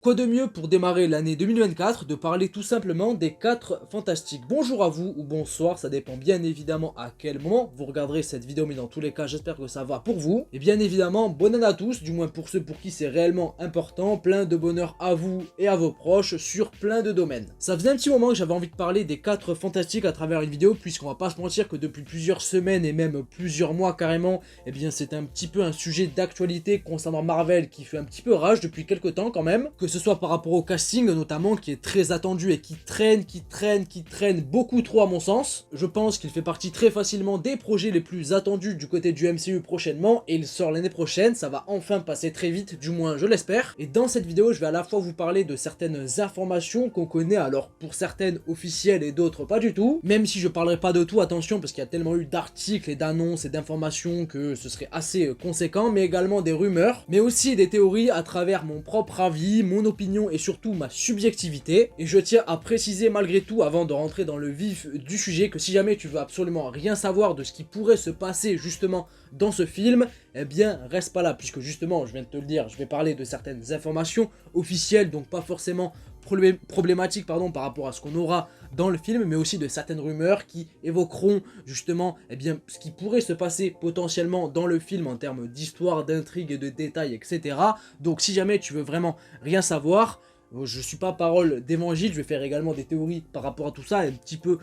Quoi de mieux pour démarrer l'année 2024 de parler tout simplement des 4 fantastiques. Bonjour à vous ou bonsoir, ça dépend bien évidemment à quel moment vous regarderez cette vidéo, mais dans tous les cas j'espère que ça va pour vous. Et bien évidemment, bonne année à tous, du moins pour ceux pour qui c'est réellement important, plein de bonheur à vous et à vos proches sur plein de domaines. Ça faisait un petit moment que j'avais envie de parler des 4 fantastiques à travers une vidéo, puisqu'on va pas se mentir que depuis plusieurs semaines et même plusieurs mois carrément, eh bien c'est un petit peu un sujet d'actualité concernant Marvel qui fait un petit peu rage depuis quelques temps quand même, que ce soit par rapport au casting notamment qui est très attendu et qui traîne beaucoup trop à mon sens. Je pense qu'il fait partie très facilement des projets les plus attendus du côté du MCU prochainement et il sort l'année prochaine, ça va enfin passer très vite, du moins je l'espère. Et dans cette vidéo je vais à la fois vous parler de certaines informations qu'on connaît, alors pour certaines officielles et d'autres pas du tout, même si je parlerai pas de tout, attention, parce qu'il y a tellement eu d'articles et d'annonces et d'informations que ce serait assez conséquent, mais également des rumeurs, mais aussi des théories à travers mon propre avis, mon opinion et surtout ma subjectivité. Et je tiens à préciser malgré tout, avant de rentrer dans le vif du sujet, que si jamais tu veux absolument rien savoir de ce qui pourrait se passer justement dans ce film, eh bien reste pas là, puisque justement, je viens de te le dire, je vais parler de certaines informations officielles, donc pas forcément problématiques par rapport à ce qu'on aura dans le film, mais aussi de certaines rumeurs qui évoqueront justement eh bien, ce qui pourrait se passer potentiellement dans le film en termes d'histoire, d'intrigue et de détails, etc. Donc si jamais tu veux vraiment rien savoir, je suis pas parole d'évangile, je vais faire également des théories par rapport à tout ça, et un petit peu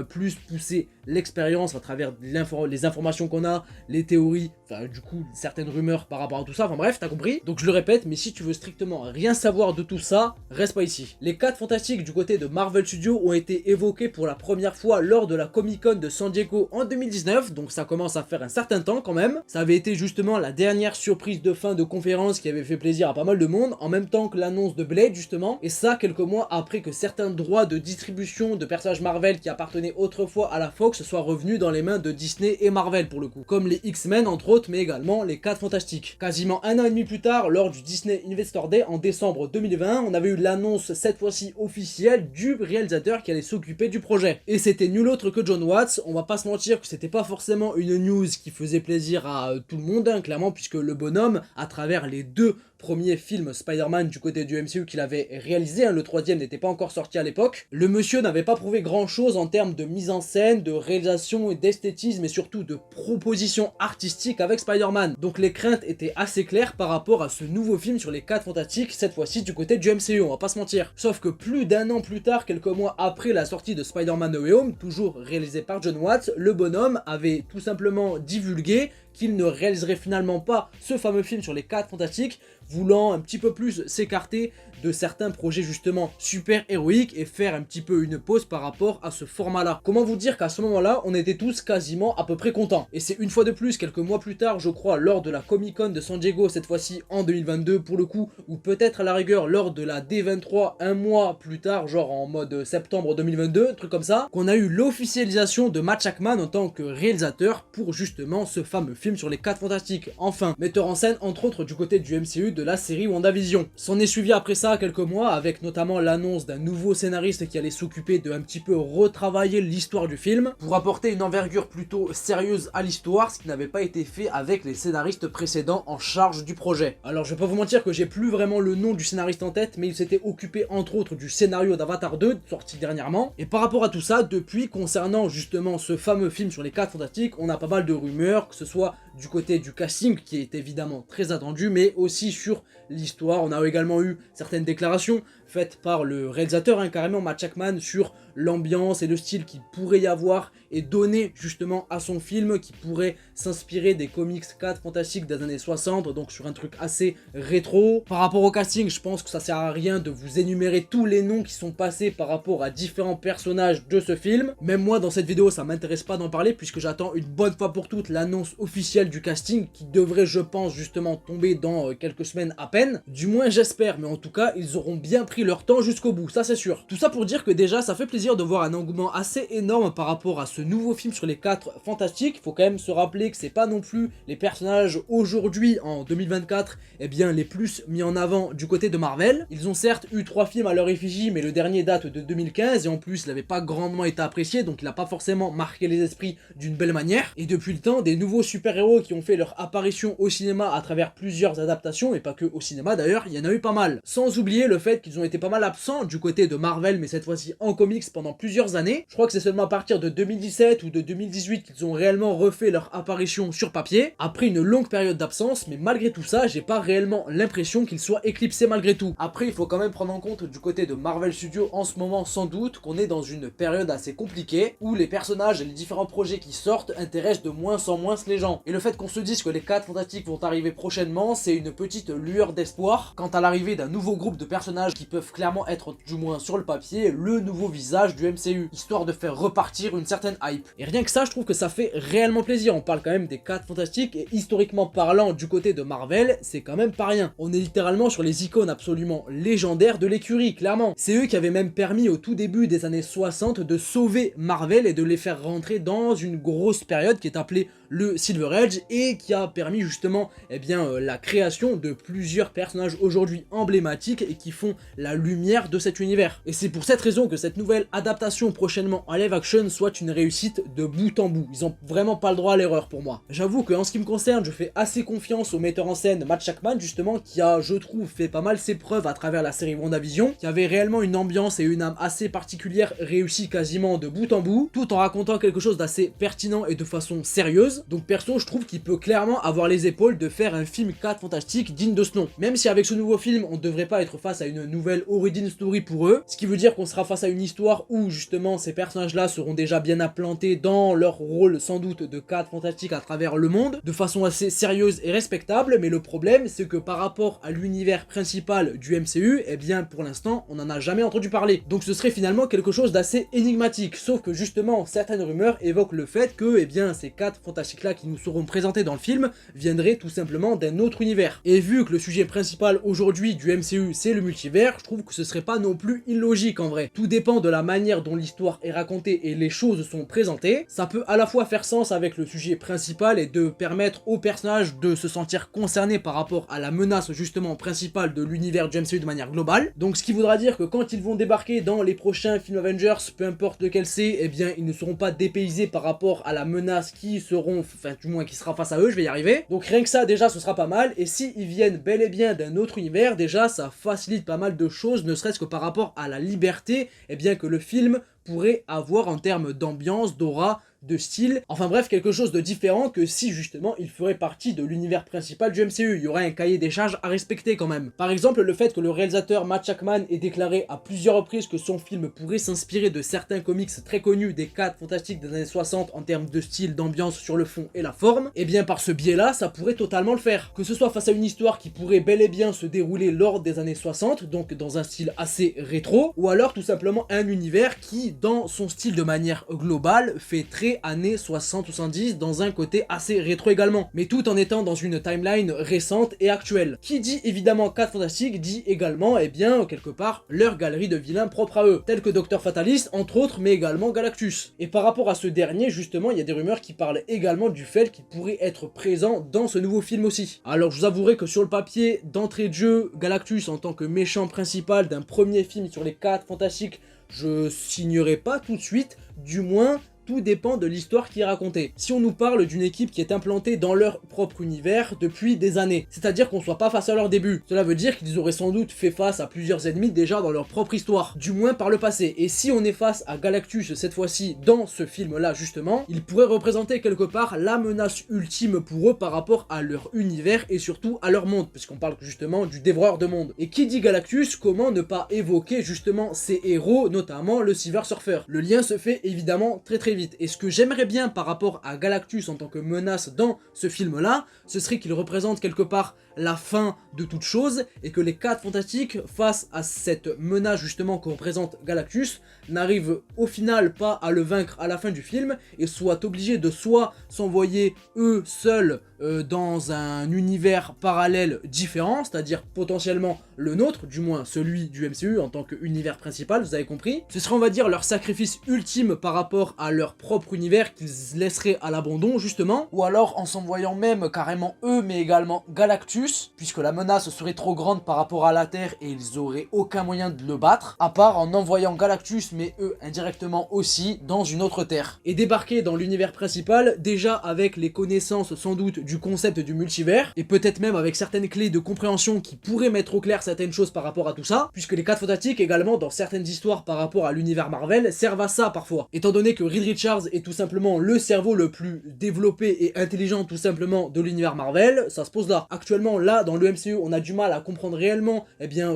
plus pousser l'expérience à travers les informations qu'on a, les théories, enfin du coup certaines rumeurs par rapport à tout ça, enfin bref, t'as compris. Donc je le répète, mais si tu veux strictement rien savoir de tout ça, reste pas ici. Les 4 fantastiques du côté de Marvel Studios ont été évoqués pour la première fois lors de la Comic Con de San Diego en 2019, donc ça commence à faire un certain temps quand même. Ça avait été justement la dernière surprise de fin de conférence qui avait fait plaisir à pas mal de monde, en même temps que l'annonce de Blade justement. Et ça quelques mois après que certains droits de distribution de personnages Marvel qui appartenaient autrefois à la Fox soient revenus dans les mains de Disney et Marvel pour le coup, comme les X-Men entre autres, mais également les 4 fantastiques. Quasiment un an et demi plus tard, lors du Disney Investor Day en décembre 2020, on avait eu l'annonce cette fois-ci officielle du réalisateur qui allait s'occuper du projet. Et c'était nul autre que Jon Watts. On va pas se mentir que c'était pas forcément une news qui faisait plaisir à tout le monde, hein, clairement, puisque le bonhomme, à travers les 2 premiers films Spider-Man du côté du MCU qu'il avait réalisé, hein, le 3e n'était pas encore sorti à l'époque, le monsieur n'avait pas prouvé grand chose en termes de mise en scène, de réalisation et d'esthétisme et surtout de proposition artistique avec Spider-Man. Donc les craintes étaient assez claires par rapport à ce nouveau film sur les 4 fantastiques, cette fois-ci du côté du MCU, on va pas se mentir. Sauf que plus d'un an plus tard, quelques mois après la sortie de Spider-Man No Way Home, toujours réalisé par Jon Watts, le bonhomme avait tout simplement divulgué qu'il ne réaliserait finalement pas ce fameux film sur les 4 fantastiques, voulant un petit peu plus s'écarter de certains projets justement super héroïques et faire un petit peu une pause par rapport à ce format là. Comment vous dire qu'à ce moment là on était tous quasiment à peu près contents. Et c'est une fois de plus quelques mois plus tard, je crois, lors de la Comic Con de San Diego, cette fois-ci en 2022 pour le coup, ou peut-être à la rigueur lors de la D23 un mois plus tard, genre en mode septembre 2022, un truc comme ça, qu'on a eu l'officialisation de Matt Shakman en tant que réalisateur pour justement ce fameux film sur les 4 fantastiques. Enfin, metteur en scène entre autres du côté du MCU de la série WandaVision. S'en est suivi après ça quelques mois avec notamment l'annonce d'un nouveau scénariste qui allait s'occuper de un petit peu retravailler l'histoire du film pour apporter une envergure plutôt sérieuse à l'histoire, ce qui n'avait pas été fait avec les scénaristes précédents en charge du projet. Alors je vais pas vous mentir que j'ai plus vraiment le nom du scénariste en tête, mais il s'était occupé entre autres du scénario d'Avatar 2 sorti dernièrement. Et par rapport à tout ça, depuis, concernant justement ce fameux film sur les 4 fantastiques, on a pas mal de rumeurs, que ce soit du côté du casting qui est évidemment très attendu, mais aussi sur l'histoire. On a également eu certaines déclarations faites par le réalisateur, hein, carrément Matt Shakman, sur l'ambiance et le style qu'il pourrait y avoir et donner justement à son film, qui pourrait s'inspirer des comics 4 fantastiques des années 60, donc sur un truc assez rétro. Par rapport au casting, je pense que ça sert à rien de vous énumérer tous les noms qui sont passés par rapport à différents personnages de ce film. Même moi dans cette vidéo ça m'intéresse pas d'en parler, puisque j'attends une bonne fois pour toutes l'annonce officielle du casting qui devrait, je pense, justement tomber dans quelques semaines à peine. Du moins j'espère, mais en tout cas ils auront bien pris leur temps jusqu'au bout, ça c'est sûr. Tout ça pour dire que déjà ça fait plaisir de voir un engouement assez énorme par rapport à ce nouveau film sur les 4 fantastiques. Faut quand même se rappeler que c'est pas non plus les personnages aujourd'hui en 2024 eh bien les plus mis en avant du côté de Marvel. Ils ont certes eu 3 films à leur effigie, mais le dernier date de 2015 et en plus il n'avait pas grandement été apprécié, donc il n'a pas forcément marqué les esprits d'une belle manière. Et depuis le temps, des nouveaux super-héros héros qui ont fait leur apparition au cinéma à travers plusieurs adaptations, et pas que au cinéma d'ailleurs, il y en a eu pas mal. Sans oublier le fait qu'ils ont été pas mal absents du côté de Marvel, mais cette fois-ci en comics pendant plusieurs années. Je crois que c'est seulement à partir de 2017 ou de 2018 qu'ils ont réellement refait leur apparition sur papier, après une longue période d'absence, mais malgré tout ça, j'ai pas réellement l'impression qu'ils soient éclipsés malgré tout. Après, il faut quand même prendre en compte du côté de Marvel Studios en ce moment sans doute qu'on est dans une période assez compliquée, où les personnages et les différents projets qui sortent intéressent de moins en moins les gens. Et le fait qu'on se dise que les 4 Fantastiques vont arriver prochainement, c'est une petite lueur d'espoir quant à l'arrivée d'un nouveau groupe de personnages qui peuvent clairement être, du moins sur le papier, le nouveau visage du MCU, histoire de faire repartir une certaine hype. Et rien que ça, je trouve que ça fait réellement plaisir. On parle quand même des 4 Fantastiques, et historiquement parlant du côté de Marvel, c'est quand même pas rien. On est littéralement sur les icônes absolument légendaires de l'écurie, clairement. C'est eux qui avaient même permis au tout début des années 60 de sauver Marvel et de les faire rentrer dans une grosse période qui est appelée le Silver Age, et qui a permis justement la création de plusieurs personnages aujourd'hui emblématiques et qui font la lumière de cet univers. Et c'est pour cette raison que cette nouvelle adaptation prochainement en live action soit une réussite de bout en bout. Ils ont vraiment pas le droit à l'erreur pour moi. J'avoue que en ce qui me concerne, je fais assez confiance au metteur en scène Matt Shakman justement, qui a, je trouve, fait pas mal ses preuves à travers la série WandaVision, qui avait réellement une ambiance et une âme assez particulière réussie quasiment de bout en bout, tout en racontant quelque chose d'assez pertinent et de façon sérieuse. Donc perso, je trouve qu'il peut clairement avoir les épaules de faire un film 4 Fantastiques digne de ce nom. Même si avec ce nouveau film, on devrait pas être face à une nouvelle origin story pour eux, ce qui veut dire qu'on sera face à une histoire où justement ces personnages-là seront déjà bien implantés dans leur rôle sans doute de 4 Fantastiques à travers le monde, de façon assez sérieuse et respectable. Mais le problème, c'est que par rapport à l'univers principal du MCU, pour l'instant, on n'en a jamais entendu parler. Donc ce serait finalement quelque chose d'assez énigmatique, sauf que justement, certaines rumeurs évoquent le fait que ces 4 Fantastiques là qui nous seront présentés dans le film viendraient tout simplement d'un autre univers. Et vu que le sujet principal aujourd'hui du MCU c'est le multivers, je trouve que ce serait pas non plus illogique en vrai. Tout dépend de la manière dont l'histoire est racontée et les choses sont présentées. Ça peut à la fois faire sens avec le sujet principal et de permettre aux personnages de se sentir concernés par rapport à la menace justement principale de l'univers du MCU de manière globale. Donc ce qui voudra dire que quand ils vont débarquer dans les prochains films Avengers, peu importe lequel c'est, ils ne seront pas dépaysés par rapport à la menace qui seront, du moins qui sera face à eux, je vais y arriver. Donc rien que ça déjà ce sera pas mal, et si ils viennent bel et bien d'un autre univers, déjà ça facilite pas mal de choses, ne serait-ce que par rapport à la liberté que le film pourrait avoir en termes d'ambiance, d'aura, de style, enfin bref, quelque chose de différent que si justement il ferait partie de l'univers principal du MCU. Il y aurait un cahier des charges à respecter quand même. Par exemple, le fait que le réalisateur Matt Shakman ait déclaré à plusieurs reprises que son film pourrait s'inspirer de certains comics très connus des 4 Fantastiques des années 60 en termes de style, d'ambiance sur le fond et la forme, par ce biais-là, ça pourrait totalement le faire. Que ce soit face à une histoire qui pourrait bel et bien se dérouler lors des années 60, donc dans un style assez rétro, ou alors tout simplement un univers qui, dans son style de manière globale, fait très années 60-70 dans un côté assez rétro également, mais tout en étant dans une timeline récente et actuelle. Qui dit évidemment 4 Fantastiques dit également quelque part leur galerie de vilains propres à eux, tels que Dr Fatalist entre autres, mais également Galactus. Et par rapport à ce dernier justement, il y a des rumeurs qui parlent également du fait qu'il pourrait être présent dans ce nouveau film aussi. Alors je vous avouerai que sur le papier, d'entrée de jeu, Galactus en tant que méchant principal d'un premier film sur les 4 Fantastiques, je signerai pas tout de suite, du moins tout dépend de l'histoire qui est racontée. Si on nous parle d'une équipe qui est implantée dans leur propre univers depuis des années, c'est-à-dire qu'on soit pas face à leur début, cela veut dire qu'ils auraient sans doute fait face à plusieurs ennemis déjà dans leur propre histoire, du moins par le passé. Et si on est face à Galactus cette fois-ci dans ce film-là justement, il pourrait représenter quelque part la menace ultime pour eux par rapport à leur univers et surtout à leur monde, puisqu'on parle justement du dévoreur de monde. Et qui dit Galactus, comment ne pas évoquer justement ces héros, notamment le Silver Surfer. Le lien se fait évidemment très vite. Et ce que j'aimerais bien par rapport à Galactus en tant que menace dans ce film-là, ce serait qu'il représente quelque part la fin de toute chose, et que les 4 Fantastiques, face à cette menace justement que représente Galactus, n'arrivent au final pas à le vaincre à la fin du film, et soient obligés de soit s'envoyer eux seuls dans un univers parallèle différent, c'est-à-dire potentiellement le nôtre, du moins celui du MCU en tant qu'univers principal, vous avez compris. Ce serait on va dire leur sacrifice ultime par rapport à leur leur propre univers qu'ils laisseraient à l'abandon justement, ou alors en s'envoyant même carrément eux mais également Galactus, puisque la menace serait trop grande par rapport à la Terre et ils auraient aucun moyen de le battre, à part en envoyant Galactus mais eux indirectement aussi dans une autre Terre. Et débarquer dans l'univers principal déjà avec les connaissances sans doute du concept du multivers, et peut-être même avec certaines clés de compréhension qui pourraient mettre au clair certaines choses par rapport à tout ça, puisque les 4 Fantastiques également dans certaines histoires par rapport à l'univers Marvel servent à ça parfois. Étant donné que Reed Richards est tout simplement le cerveau le plus développé et intelligent tout simplement de l'univers Marvel, ça se pose là. Actuellement là dans le MCU on a du mal à comprendre réellement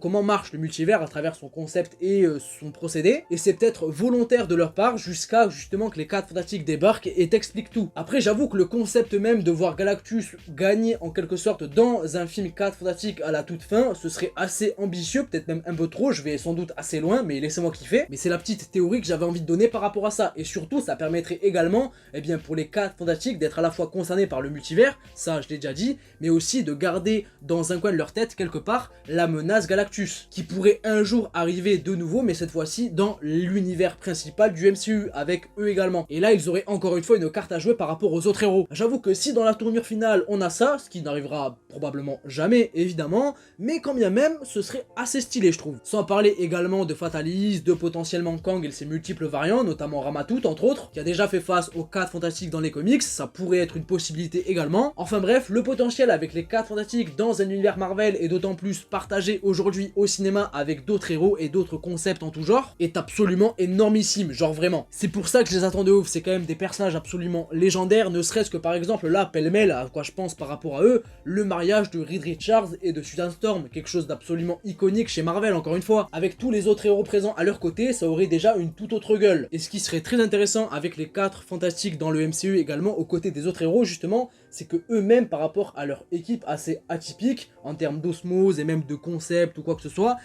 comment marche le multivers à travers son concept et son procédé, et c'est peut-être volontaire de leur part jusqu'à justement que les 4 Fantastiques débarquent et t'expliquent tout. Après j'avoue que le concept même de voir Galactus gagner en quelque sorte dans un film 4 Fantastiques à la toute fin, ce serait assez ambitieux, peut-être même un peu trop, je vais sans doute assez loin, mais laissez-moi kiffer. Mais c'est la petite théorie que j'avais envie de donner par rapport à ça, et surtout ça permettrait également, pour les 4 Fantastiques d'être à la fois concernés par le multivers, ça je l'ai déjà dit, mais aussi de garder dans un coin de leur tête quelque part la menace Galactus, qui pourrait un jour arriver de nouveau, mais cette fois-ci dans l'univers principal du MCU, avec eux également. Et là ils auraient encore une fois une carte à jouer par rapport aux autres héros. J'avoue que si dans la tournure finale on a ça, ce qui n'arrivera probablement jamais évidemment, mais quand bien même ce serait assez stylé je trouve. Sans parler également de Fatalis, de potentiellement Kang et ses multiples variants, notamment Ramatout entre autres, qui a déjà fait face aux 4 Fantastiques dans les comics, ça pourrait être une possibilité également. Enfin bref, le potentiel avec les 4 Fantastiques dans un univers Marvel est d'autant plus partagé aujourd'hui au cinéma avec d'autres héros et d'autres concepts en tout genre, est absolument énormissime, genre vraiment. C'est pour ça que je les attends de ouf, c'est quand même des personnages absolument légendaires, ne serait-ce que par exemple là, pêle-mêle, à quoi je pense par rapport à eux, le mariage de Reed Richards et de Susan Storm, quelque chose d'absolument iconique chez Marvel encore une fois. Avec tous les autres héros présents à leur côté, ça aurait déjà une toute autre gueule. Et ce qui serait très intéressant avec les 4 Fantastiques dans le MCU également, aux côtés des autres héros justement, c'est que eux-mêmes par rapport à leur équipe assez atypique, en termes d'osmose et même de concept ou quoi que ce soit,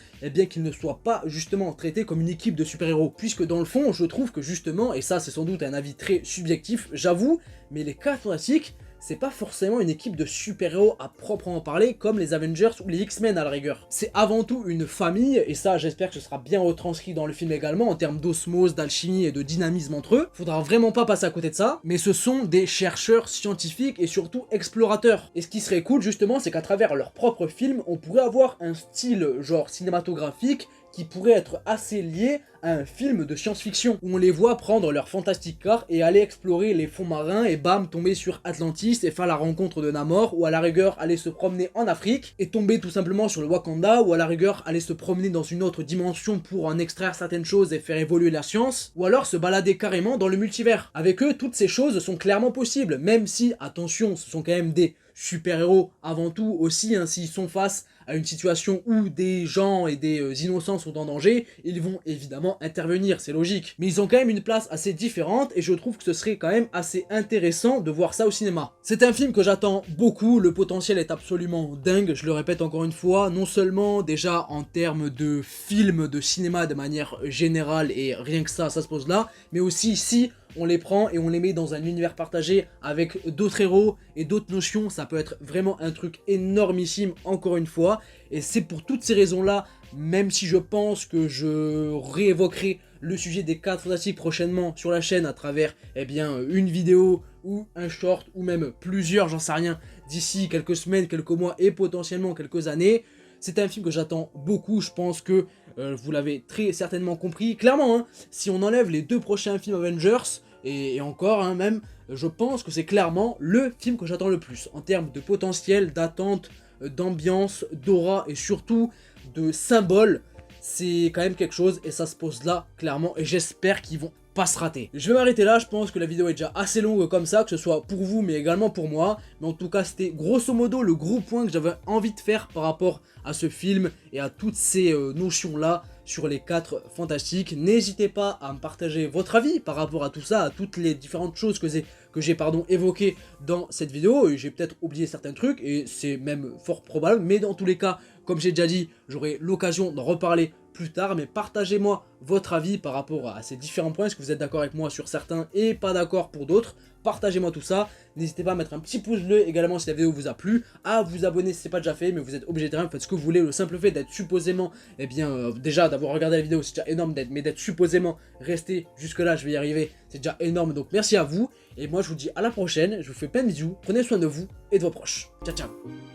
qu'ils ne soient pas justement traités comme une équipe de super-héros. Puisque dans le fond, je trouve que justement, et ça c'est sans doute un avis très subjectif, j'avoue, mais les 4 Fantastiques, c'est pas forcément une équipe de super-héros à proprement parler comme les Avengers ou les X-Men à la rigueur. C'est avant tout une famille, et ça j'espère que ce sera bien retranscrit dans le film également en termes d'osmose, d'alchimie et de dynamisme entre eux. Faudra vraiment pas passer à côté de ça, mais ce sont des chercheurs scientifiques et surtout explorateurs. Et ce qui serait cool justement, c'est qu'à travers leurs propres films, on pourrait avoir un style genre cinématographique qui pourrait être assez lié à un film de science-fiction, où on les voit prendre leur Fantastic Car et aller explorer les fonds marins et bam, tomber sur Atlantis et faire la rencontre de Namor, ou à la rigueur aller se promener en Afrique et tomber tout simplement sur le Wakanda, ou à la rigueur aller se promener dans une autre dimension pour en extraire certaines choses et faire évoluer la science, ou alors se balader carrément dans le multivers. Avec eux, toutes ces choses sont clairement possibles, même si, attention, ce sont quand même des super-héros avant tout aussi, s'ils sont face à une situation où des gens et des innocents sont en danger, ils vont évidemment intervenir, c'est logique. Mais ils ont quand même une place assez différente et je trouve que ce serait quand même assez intéressant de voir ça au cinéma. C'est un film que j'attends beaucoup, le potentiel est absolument dingue, je le répète encore une fois, non seulement déjà en termes de film, de cinéma de manière générale et rien que ça se pose là, mais aussi si on les prend et on les met dans un univers partagé avec d'autres héros et d'autres notions, ça peut être vraiment un truc énormissime encore une fois, et c'est pour toutes ces raisons là, même si je pense que je réévoquerai le sujet des 4 Fantastiques prochainement sur la chaîne à travers une vidéo ou un short ou même plusieurs, j'en sais rien, d'ici quelques semaines, quelques mois et potentiellement quelques années. C'est un film que j'attends beaucoup, je pense que vous l'avez très certainement compris. Clairement, si on enlève les 2 prochains films Avengers, et encore même, je pense que c'est clairement le film que j'attends le plus, en termes de potentiel, d'attente, d'ambiance, d'aura et surtout de symbole. C'est quand même quelque chose et ça se pose là, clairement, et j'espère qu'ils vont pas se rater. Je vais m'arrêter là, je pense que la vidéo est déjà assez longue comme ça, que ce soit pour vous mais également pour moi, mais en tout cas c'était grosso modo le gros point que j'avais envie de faire par rapport à ce film et à toutes ces notions là sur les 4 Fantastiques. N'hésitez pas à me partager votre avis par rapport à tout ça, à toutes les différentes choses que j'ai évoquées dans cette vidéo, et j'ai peut-être oublié certains trucs, et c'est même fort probable, mais dans tous les cas, comme j'ai déjà dit, j'aurai l'occasion d'en reparler plus tard, mais partagez-moi votre avis par rapport à ces différents points. Est-ce que vous êtes d'accord avec moi sur certains et pas d'accord pour d'autres? Partagez-moi tout ça, n'hésitez pas à mettre un petit pouce bleu également si la vidéo vous a plu, à vous abonner si ce n'est pas déjà fait, mais vous êtes obligé de rien, faites ce que vous voulez, le simple fait d'être supposément, eh bien déjà d'avoir regardé la vidéo c'est déjà énorme, mais d'être supposément resté jusque là, je vais y arriver, c'est déjà énorme, donc merci à vous, et moi je vous dis à la prochaine, je vous fais plein de bisous, prenez soin de vous et de vos proches, ciao ciao.